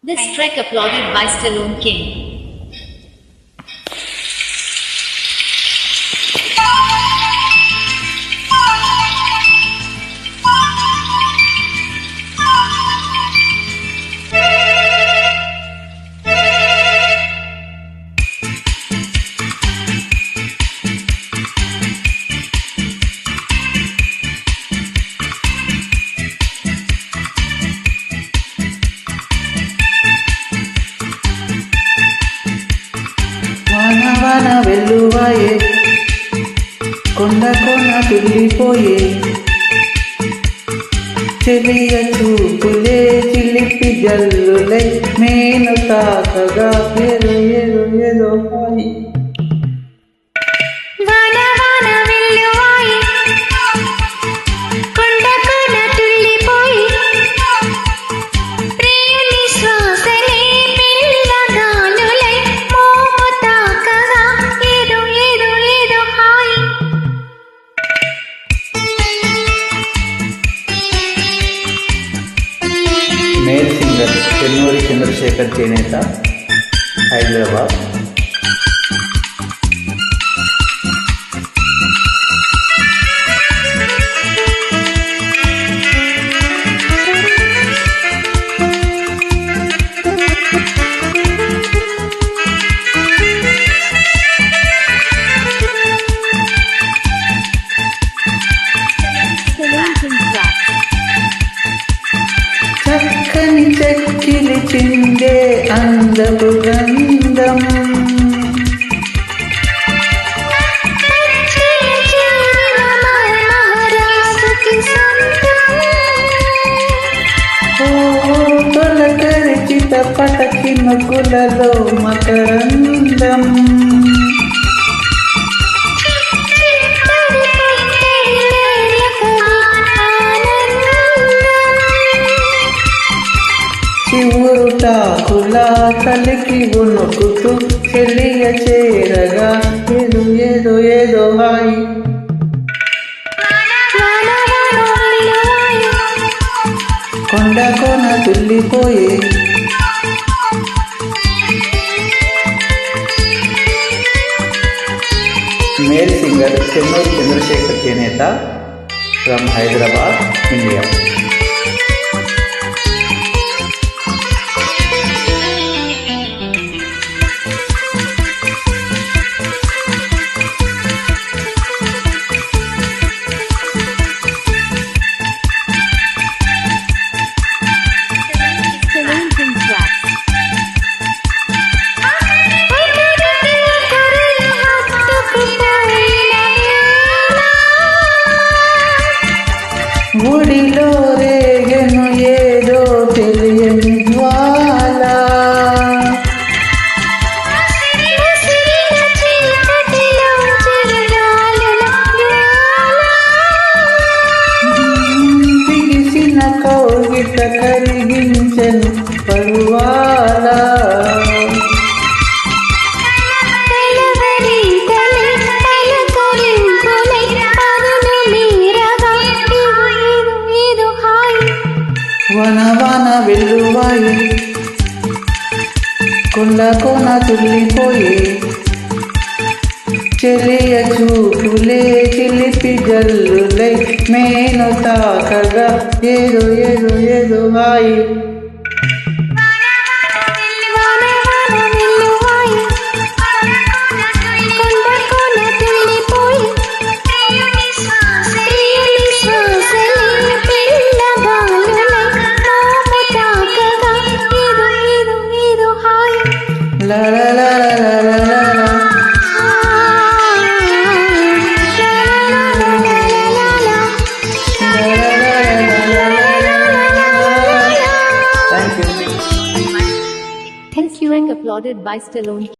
This track applauded by Stallone King. వాన వెల్లువాయే కొండ కొన తుల్లిపోయే చెలియ చూపులే చిలిపి జల్లులై మేను తాకగా ఏదో ఏదో ఏదో హాయి మేల్ సింగర్ చెన్నూరి చంద్రశేఖర్ చేనేత హైదరాబాద్. చక్కని చెక్కిలి చిందే అందపు గంధం తొలకరిచిత పటకి నకులలో మకరందం చివురుటాకులా కలికి ఉనుకుతూ చెలియ చేరగా ఏదో ఏదో ఏదో హాయి కొండ కొన తుల్లిపోయే మేల్ సింగర్ చెన్నూరు చంద్రశేఖర్ చేనేత ఫ్రమ్ హైదరాబాద్, ఇండియా. గుడిలో రేగను ఏదో తెలియని జ్వాల బిగిసిన కౌగిట కరిగించను పరువాల వన వెల్లువాయి కొండ కొన తుల్లిపోయే చెలియ చూపులే చిలిపి జల్లులై మేను తాకగా ఏదో ఏదో ఏదో హాయి la la la la la la la. Thank you. Applauded by Stallone.